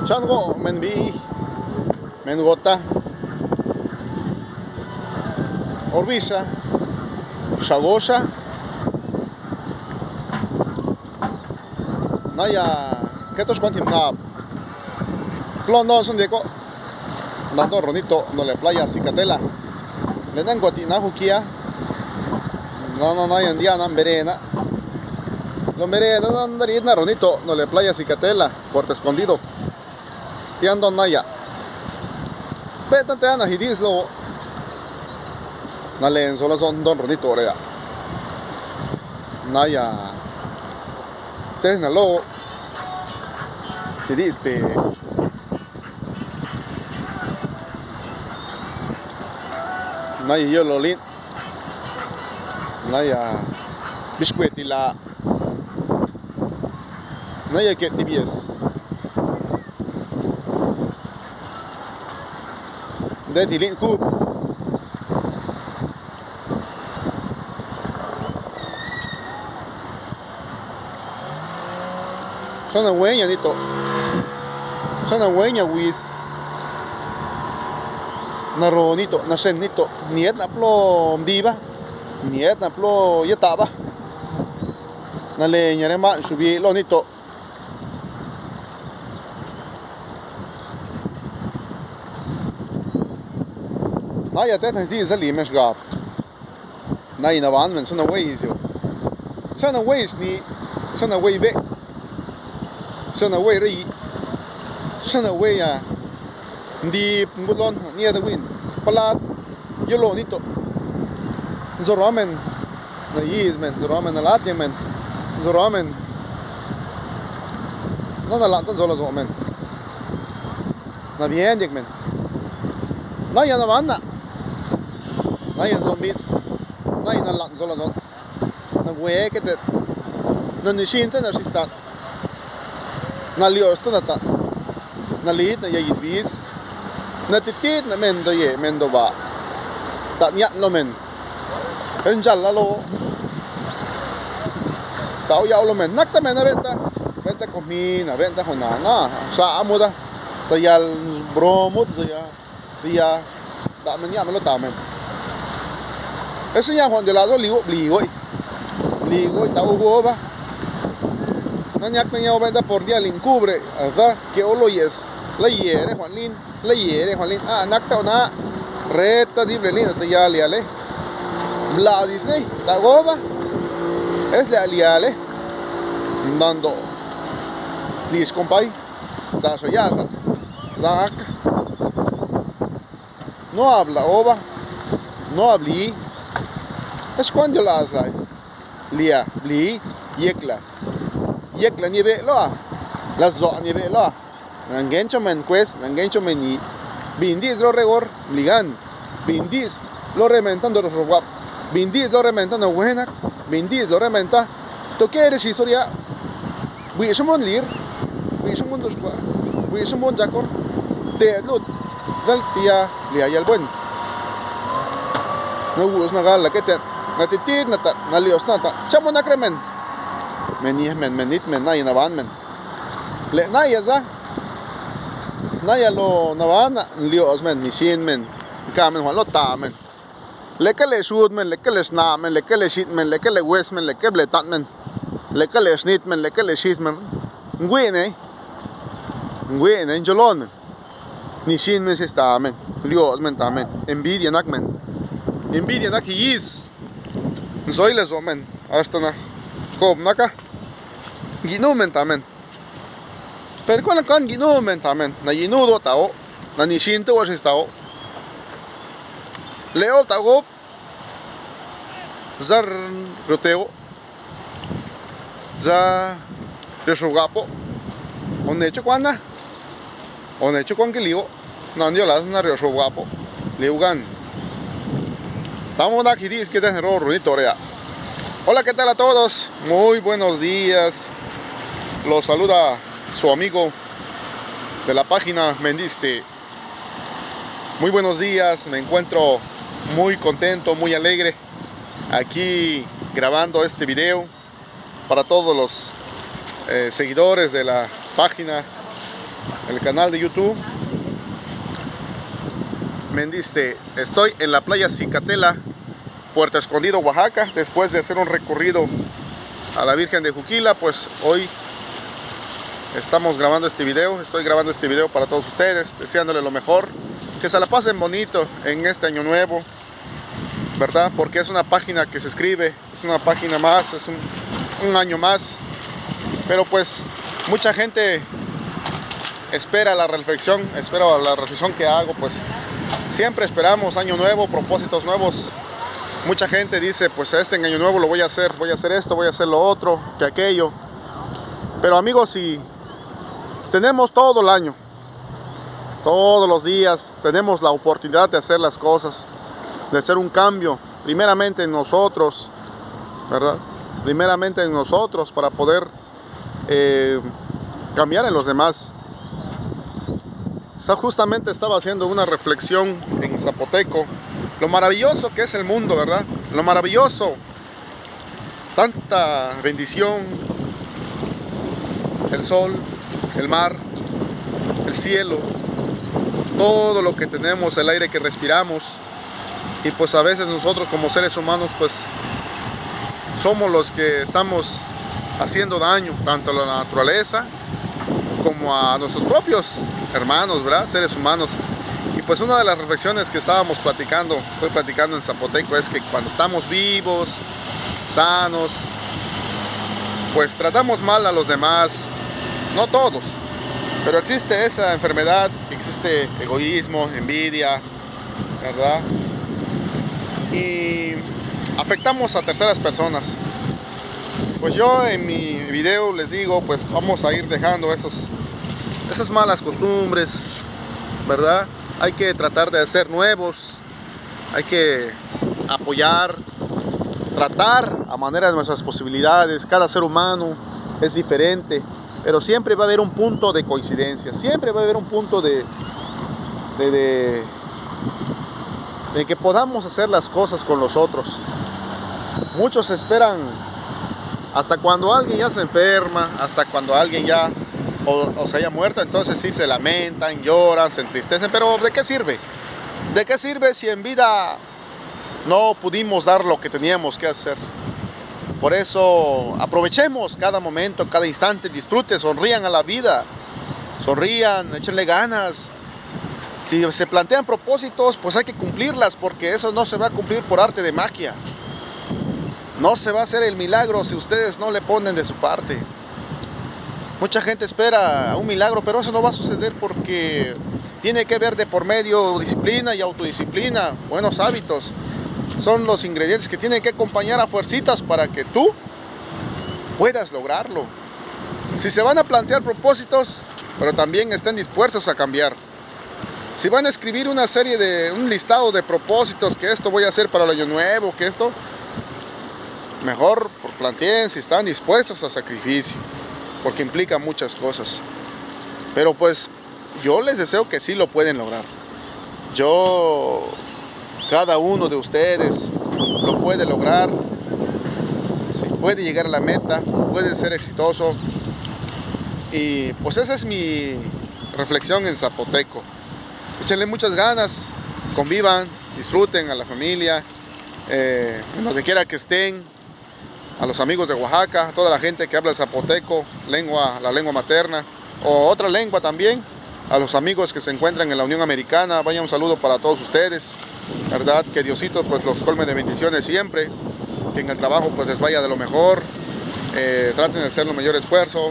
Chango men bi men gota orbisa shagosha naya ketos kontim na plondo son deko dando ronito no le playa Cicatela le dan goti na hukia no naya ndiana berena lo merena andarina ronito no le playa Cicatela Puerto Escondido tiando naya petan te ana hidislo na len sola son don ronito rea naya te na lo hidiste naya yo lolin naya biscuitila naya que TBS de tilin ku sana hueña nito sana hueña wis na ronito na senito niet na plo diva niet na plo yetaba na leña re ma subi lo nito naya te tan ti zali mes gap nai na van men sana weis yo sana weis ni sana wei be sana wei ri sana wei ya ndi bulon ni da win palat yolo nito zoromen na yis men zoromen na lat men zoromen na lat zolo zomen na bien dik men naya na van na naya zombie naya na lat zolo zon na we ke te na ni shinta na sista na liosta na ta na lit na yibis na titit na mendo ye mendo ba ta nyat lo men enjal la lo tao yao lo men nak ta men na venta comina venta honana sa amuda ta yal bromut ya dia ta men ya me lo ta men ese ya Juan de la ligo ta ugo ba na nyak na yao venta por dia lin cubre asa que olo yes la yere Juan Lin nak ta na reta di blelin ta ya liale bla Disney ta goba es le aliale dando dis compai ta so ya zak no habla oba no habli es cuando la sai lia bli yekla ni be lo la zo ni be lo nangencho men quest nangencho men ni bindis lo regor ligan bindis lo rementando lo rogap bindis lo rementando buena bindis lo rementa to quiere si soria wi somon lir wi somon dos kwa wi somon jakor te lut zaltia lia yal buen no us na gala que te na titit na ta na lios na ta chamo na kremen menit men na ina van men le na ya za naya lo navana lios men nishin men kamen Juan lo ta men leke le shoot men leke le sna men leke le shit men leke le west men leke le tat men leke le snit men leke le shis men ngwene jolon men nishin men sta men lios men ta men envidia nak yis soy le zo men hasta na kob naka ginu men ta men pero con kan ginu men tamen na yinudo tao na nishinto was tao leo tao zar roteo za reshugapo onecho kwana que ligo no ndio las na reshugapo liugan estamos aquí dice que te ro runito rea. Hola, ¿qué tal a todos? Muy buenos días. Los saluda su amigo de la página Mendiste. Muy buenos días, me encuentro muy contento, muy alegre aquí grabando este video para todos los seguidores de la página el canal de YouTube. Estoy en la playa Cicatela, Puerto Escondido, Oaxaca. Después de hacer un recorrido a la Virgen de Juquila, pues hoy estamos grabando este video. Estoy grabando este video para todos ustedes, deseándole lo mejor, que se la pasen bonito en este año nuevo, ¿verdad? Porque es una página que se escribe, es una página más, es un año más. Pero pues mucha gente espera la reflexión que hago. Pues siempre esperamos año nuevo, propósitos nuevos. Mucha gente dice, pues este año nuevo lo voy a hacer esto, voy a hacer lo otro, que aquello. Pero amigos, si tenemos todo el año, todos los días, tenemos la oportunidad de hacer las cosas, de hacer un cambio, primeramente en nosotros, ¿verdad? Primeramente en nosotros para poder cambiar en los demás. Justamente estaba haciendo una reflexión en zapoteco, lo maravilloso que es el mundo, ¿verdad? Lo maravilloso, tanta bendición, el sol, el mar, el cielo, todo lo que tenemos, el aire que respiramos. Y pues a veces nosotros como seres humanos pues somos los que estamos haciendo daño tanto a la naturaleza como a nuestros propios hermanos, ¿verdad? Seres humanos. Y pues una de las reflexiones que estoy platicando en zapoteco, es que cuando estamos vivos, sanos, pues tratamos mal a los demás, no todos, pero existe esa enfermedad, existe egoísmo, envidia, ¿verdad? Y afectamos a terceras personas. Pues yo en mi video les digo, pues vamos a ir dejando esas malas costumbres, ¿verdad? Hay que tratar de hacer nuevos, hay que apoyar, tratar a manera de nuestras posibilidades. Cada ser humano es diferente, pero siempre va a haber un punto de coincidencia, siempre va a haber un punto de que podamos hacer las cosas con los otros. Muchos esperan hasta cuando alguien ya se enferma, hasta cuando alguien ya o se haya muerto, entonces sí se lamentan, lloran, se entristecen. Pero ¿de qué sirve? ¿De qué sirve si en vida no pudimos dar lo que teníamos que hacer? Por eso aprovechemos cada momento, cada instante, disfruten, sonrían a la vida, sonrían, échenle ganas. Si se plantean propósitos, pues hay que cumplirlas, porque eso no se va a cumplir por arte de magia. No se va a hacer el milagro si ustedes no le ponen de su parte. Mucha gente espera un milagro, pero eso no va a suceder porque tiene que ver de por medio disciplina y autodisciplina, buenos hábitos. Son los ingredientes que tienen que acompañar a fuercitas para que tú puedas lograrlo. Si se van a plantear propósitos, pero también estén dispuestos a cambiar. Si van a escribir un listado de propósitos, que esto voy a hacer para el año nuevo, que esto, mejor planteen si están dispuestos a sacrificio, porque implica muchas cosas. Pero pues yo les deseo que sí lo pueden lograr. Cada uno de ustedes lo puede lograr, sí, puede llegar a la meta, puede ser exitoso. Y pues esa es mi reflexión en zapoteco. Échenle muchas ganas, convivan, disfruten a la familia, en donde quiera que estén, a los amigos de Oaxaca, a toda la gente que habla el zapoteco, la lengua materna, o otra lengua también, a los amigos que se encuentran en la Unión Americana. Vaya un saludo para todos ustedes, ¿verdad? Que Diosito pues los colme de bendiciones siempre, que en el trabajo pues les vaya de lo mejor, traten de hacer el mayor esfuerzo,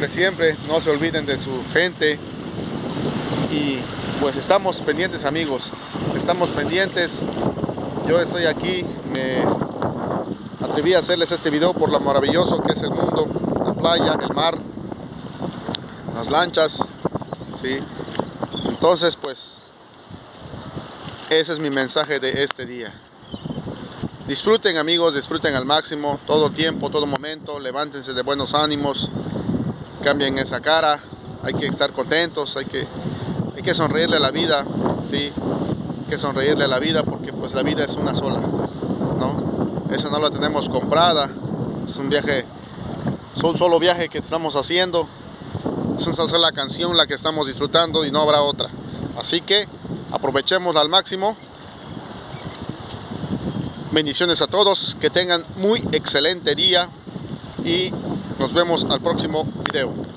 siempre, no se olviden de su gente. Y pues estamos pendientes, amigos, estamos pendientes. Yo estoy aquí, me atreví a hacerles este video por lo maravilloso que es el mundo, la playa, el mar, las lanchas, ¿sí? Entonces pues ese es mi mensaje de este día. Disfruten, amigos, disfruten al máximo, todo tiempo, todo momento, levántense de buenos ánimos, cambien esa cara, hay que estar contentos, hay que sonreírle a la vida, ¿sí? Hay que sonreírle a la vida, porque pues la vida es una sola, ¿no? Esa no la tenemos comprada, es un solo viaje que estamos haciendo, Esa es la canción la que estamos disfrutando y no habrá otra. Así que aprovechémosla al máximo. Bendiciones a todos, que tengan muy excelente día y nos vemos al próximo video.